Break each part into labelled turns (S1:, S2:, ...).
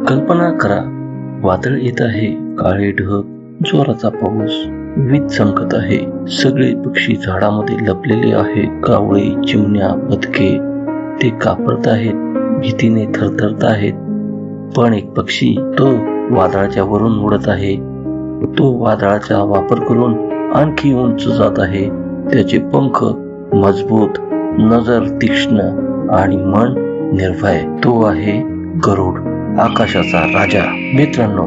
S1: कल्पना करा, वादळ येत आहे, काळे ढग, जोराचा पाऊस, वीज चमकत आहे. सगळे पक्षी झाडामध्ये लपलेले आहेत. कावळे, चिमण्या, बदके ते कापरत आहेत, भीतीने थरथरत आहेत. पण एक पक्षी तो वादळाच्या वरून उडत आहे. तो वादळाचा वापर करून आणखी उंच जात आहे. त्याचे पंख मजबूत, नजर तीक्ष्ण आणि मन निर्भय. तो आहे गरुड, आकाशाचा राजा. मित्रांनो,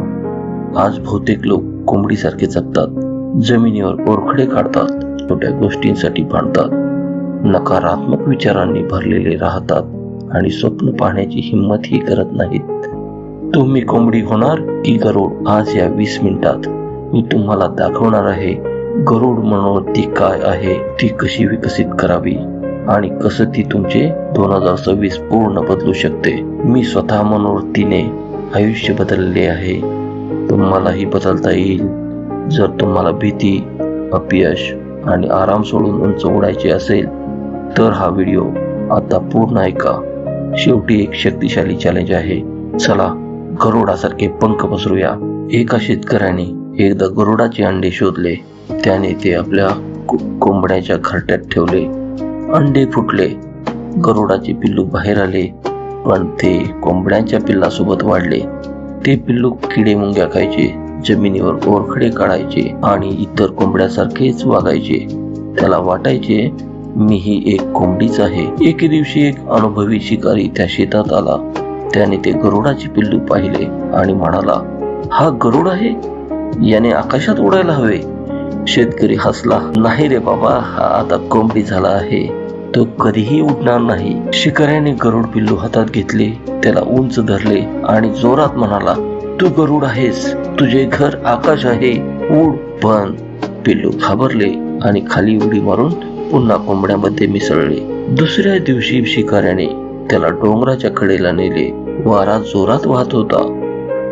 S1: आज बहुतेक लोक कोंबडीसारखे जगतात, जमिनीवर ओरखडे काढतात, छोट्या गोष्टींसाठी भांडतात, नकारात्मक विचारांनी भरलेले राहतात आणि स्वप्न पाहण्याची हिंमतही करत नाहीत. तुम्ही कोंबडी होणार की गरुड? आज या 20 मिनिटात मी तुम्हाला दाखवणार आहे गरुड मनोवृत्ती काय आहे, ती कशी विकसित करावी आणि कसं ती तुमचे 2026 पूर्ण बदलू शकते. मी स्वतः मनोवृत्तीने आयुष्य बदलले आहे. तुम्हालाही बदलता येईल. जर तुम्हाला भीती, अपयश आणि आराम सोडून उंच उडायचे असेल तर हा व्हिडिओ आता पूर्ण ऐका. शेवटी एक शक्तिशाली चॅलेंज आहे. चला गरुडासारखे पंख पसरूया. एका शेतकऱ्याने एकदा गरुडाचे अंडे शोधले. त्याने ते आपल्या कोंबड्याच्या घरट्यात ठेवले. अंडे फुटले, गरुडाचे पिल्लू बाहेर आले, पण ते कोंबड्यांच्या पिल्लासोबत वाढले. ते पिल्लू किडे मुंग्या खायचे, जमिनीवर ओरखडे काढायचे आणि इतर कोंबड्यासारखेच वागायचे. त्याला वाटायचे मीही एक कोंबडीच आहे. एके दिवशी एक अनुभवी शिकारी त्या शेतात आला. त्याने ते गरुडाचे पिल्लू पाहिले आणि म्हणाला, हा गरुड आहे, याने आकाशात उडायला हवे. शेतकरी हसला. नाही रे बाबा, हा आता कोंबडी झाला आहे, तो कधीही उडणार नाही. शिकाऱ्याने गरुड पिल्लू हातात घेतले, त्याला उंच धरले आणि जोरात म्हणाला, तू गरुड आहेस, तुझे घर आकाश आहे, उड. पण पिल्लू घाबरले आणि खाली उडी मारून पुन्हा कोंबड्यामध्ये मिसळले. दुसऱ्या दिवशी शिकाऱ्याने त्याला डोंगराच्या कडेला नेले. वारा जोरात वाहत होता.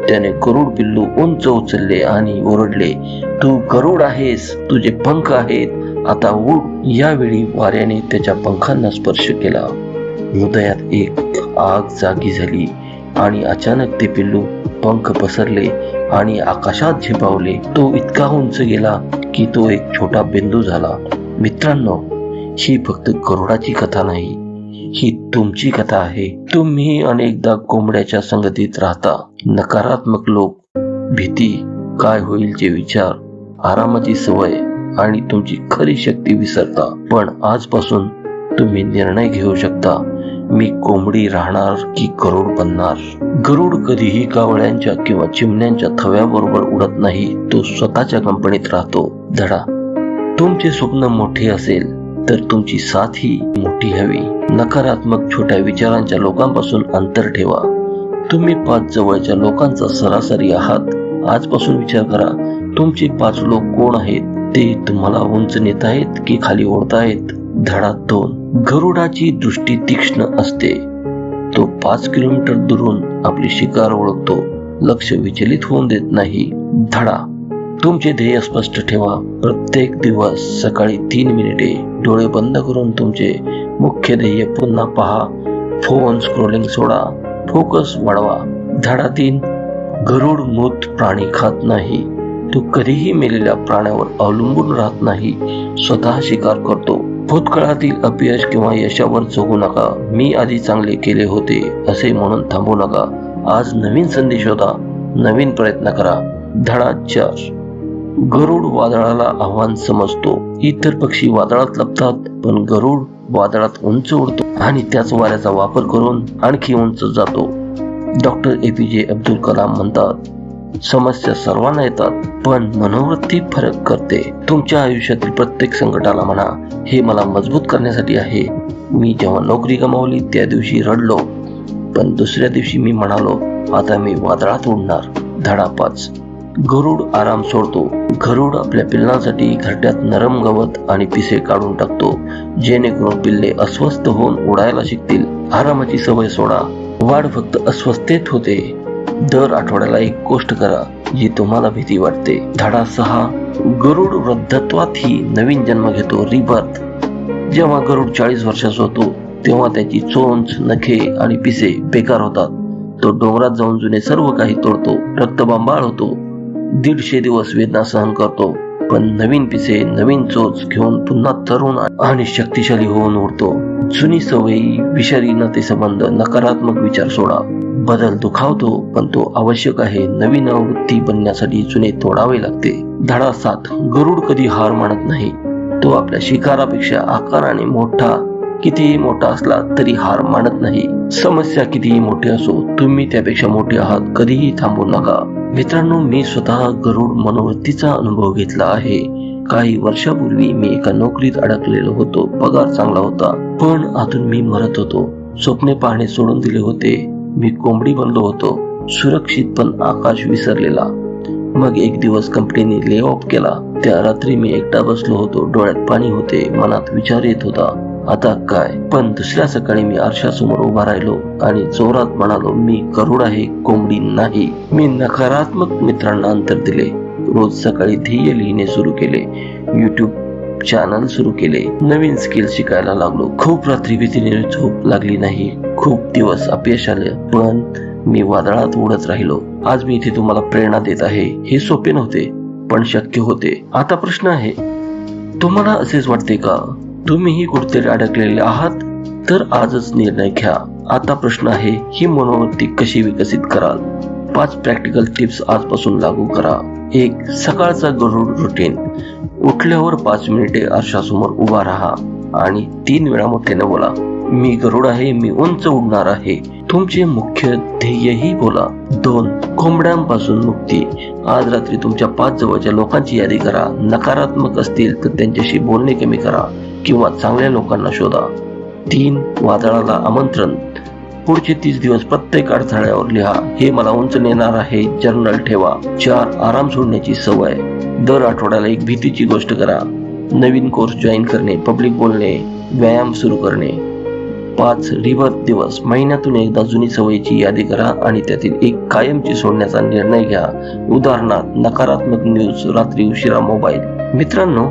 S1: त्याने गरुड पिल्लू उंच उचलले आणि ओरडले, तू गरुड आहेस, तुझे पंख आहेत, आता उड. यावेळी वाऱ्याने त्याच्या पंखांना स्पर्श केला. हृदयात एक आग जागी झाली आणि अचानक ते पिल्लू पंख पसरले आणि आकाशात झेपावले. तो इतका उंच गेला की तो एक छोटा बिंदू झाला. मित्रांनो, ही फक्त गरुडाची कथा नाही, ही तुमची कथा आहे. तुम्ही अनेकदा कोंबड्याच्या संगतीत राहता. नकारात्मक लोक, भीती, काय होईलचे विचार, आरामाची सवय आणि तुमची खरी शक्ती विसरता. पण आजपासून तुम्ही निर्णय घेऊ शकता, मी कोंबडी राहणार की गरुड बनणार. गरुड कधीही कावळ्यांच्या किंवा चिमण्यांच्या थव्याबरोबर उडत नाही. तो स्वतःच्या कंपनीत राहतो. धडा, तुमचे स्वप्न मोठे असेल तर तुमची साथ ही मोठी हवी. नकारात्मक छोट्या विचारांच्या लोकांपासून अंतर ठेवा. तुम्ही 5 जवळच्या लोकांचा सरासरी आहात. आजपासून विचार करा, तुमचे 5 लोक कोण आहेत? ते तुम्हाला उंच नेत आहेत की खाली ओढतायत? धडा 2, गरुडाची दृष्टी तीक्ष्ण असते. तो 5 किलोमीटर दुरून आपली शिकार ओळखतो, लक्ष विचलित होऊन देत नाही. धडा, तुमचे ध्येय स्पष्ट ठेवा. प्रत्येक दिवस सकाळी 3 मिनिटे डोळे बंद करून तुमचे मुख्य ध्येय पुन्हा पहा. फोन स्क्रोलिंग सोडा, फोकस वाढवा. धडा 3, गरुड मृत प्राणी खात नाही. तो कधीही मेलेल्या प्राण्यावर अवलंबून राहत नाही, स्वतः शिकार करतो. भूतकाळातील अपयश किंवा यशावर जगू नका. मी आधी चांगले केले होते असे म्हणून थांबू नका. आज नवीन संधी शोधा, नवीन प्रयत्न करा. धडा 4, गरुड वादळाला आव्हान समजतो. इतर पक्षी वादळात लपतात, पण गरुड वादळात उंच उडतो आणि त्याच वाऱ्याचा वापर करून आणखी उंच जातो. डॉक्टर APJ अब्दुल कलाम म्हणतात, समस्या सर्वांना येतात, पण मनोवृत्ती फरक करते. तुमच्या आयुष्यातील प्रत्येक संकटाला म्हणा, हे मला मजबूत करण्यासाठी आहे. मी जेव्हा नोकरी गमावली त्या दिवशी रडलो, पण दुसऱ्या दिवशी मी म्हणालो, आता मी वादळात उडणार. धडा 5, गरुड आराम सोडतो. गरुड आपल्या पिल्लांसाठी घरट्यात नरम गवत आणि पिसे काढून टाकतो, जेणेकरून पिल्ले अस्वस्थ होऊन उडायला शिकतील. आरामाची सवय सोडा, वाढ फक्त अस्वस्थतेत होते. दर आठवड्याला एक गोष्ट करा जी तुम्हाला भीती वाटते. धडा 6, गरुड वृद्धत्वातही नवीन जन्म घेतो, रिबर्थ. जेव्हा गरुड 40 वर्षाचा होतो तेव्हा त्याची चोंच, नखे आणि पिसे बेकार होतात. तो डोंगरात जाऊन जुने सर्व काही तोडतो, रक्तबंबाळ होतो, 150 दिवस वेदना सहन करतो, पण नवीन पिसे नवीन चोच घेऊन पुन्हा तरुण आणि शक्तिशाली होऊन उठतो. जुनी सवयी, विषारी नातेसंबंध, नकारात्मक विचार सोडा. बदल दुखावतो, पण तो आवश्यक आहे. नवीन आवृत्ती बनण्यासाठी जुने तोडावे लागते. धडा 7. गरुड कधी हार मानत नाही. तो आपल्या शिकारापेक्षा आकाराने कितीही मोठा असला तरी हार मानत नाही. समस्या कितीही मोठी असो, तुम्ही त्यापेक्षा मोठे आहात. कधीही थांबू नका. मित्रांनो, मी स्वतः गरुड मनोवृत्तीचा अनुभव घेतला आहे. काही वर्षापूर्वी मी एका नोकरीत अडकलेलो होतो. पगार चांगला होता, पण आतून मी मरत होतो. स्वप्ने पाहणे सोडून दिले होते. मी कोंबडी बनलो होतो, सुरक्षित पण आकाश विसरलेला. मग एक दिवस कंपनीने ले ऑफ केला. त्या रात्री मी एकटा बसलो होतो. डोळ्यात पाणी होते, मनात विचार येत होता, आता काय? पण दुसऱ्या सकाळी मी आरशासमोर उभा राहिलो आणि जोरात म्हणालो, मी गरुड आहे, कोंबडी नाही. मी नकारात्मक मित्रांना अंतर दिले. रोज सकाळी ध्येय लिहिणे सुरू केले. YouTube चॅनल सुरू केले. नवीन स्किल शिकायला लागलो. खूप रात्री भीतीने झोप लागली नाही. खूप दिवस अपयश आले, पण मी वादळात उडत राहिलो. आज मी इथे तुम्हाला प्रेरणा देत आहे. हे सोपे नव्हते, पण शक्य होते. आता प्रश्न आहे, तुम्हाला असेच वाटते का? तुम्हीही कुठेतरी अडकलेले आहात? तर आजच निर्णय घ्या. आता प्रश्न आहे, ही मनोवृत्ती कशी विकसित कराल? 5 प्रॅक्टिकल टिप्स आजपासून लागू करा. 1. सकाळचा गरुड रुटीन. उठल्यावर 5 मिनिटे आरशासमोर उभा राहा आणि 3 वेळा मोठ्याने बोला, मी गरुड आहे, मी उंच उडणार आहे. तुमचे मुख्य ध्येयही बोला. 2. कोंबड्यांपासून मुक्ती. आज रात्री तुमच्या 5 जवळच्या लोकांची यादी करा. नकारात्मक असतील तर त्यांच्याशी बोलणे कमी करा किंवा चांगल्या लोकांना शोधा. 3. वादळाला आमंत्रण. पुढचे 30 दिवस प्रत्येक अडथळ्यावर लिहा, हे मला उंच नेणार आहे. जर्नल ठेवा. 4. आराम सोडण्याची सवय. दर आठवड्याला एक भीतीची गोष्ट करा. नवीन कोर्स जॉईन करणे, पब्लिक बोलणे, व्यायाम सुरू करणे. 5. रिव्हर्स दिवस. महिन्यातून एकदा जुनी सवयीची यादी करा आणि त्यातील एक कायमची सोडण्याचा निर्णय घ्या. उदाहरणार्थ, नकारात्मक न्यूज, रात्री उशिरा मोबाईल. मित्रांनो,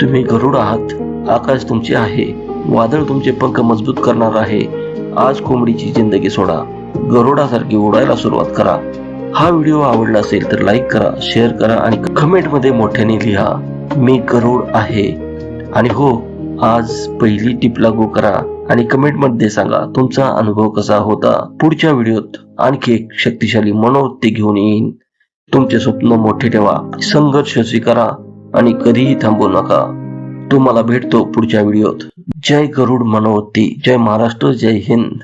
S1: तुम्ही गरुड आहात. आकाश तुमचे आहे. वादळ तुमचे पंख मजबूत करणार आहे. आज कोंबडीची जिंदगी सोडा. गरुडासारखी उडायला सुरुवात करा. हा व्हिडिओ आवडला असेल तर लाईक करा, शेअर करा आणि कमेंटमध्ये मोठ्याने लिहा, मी गरुड आहे. आणि हो, आज पहिली टिप लागू करा आणि कमेंटमध्ये सांगा तुमचा अनुभव कसा होता. पुढच्या व्हिडिओत आणखी एक शक्तिशाली मनोवृत्ती घेऊन येईन. तुमचे स्वप्न मोठे ठेवा, संघर्ष स्वीकारा आणि कधीही थांबू नका. तुम्हाला भेटतो पुढच्या व्हिडिओत. जय गरुड मनोवृत्ती. जय महाराष्ट्र. जय हिंद.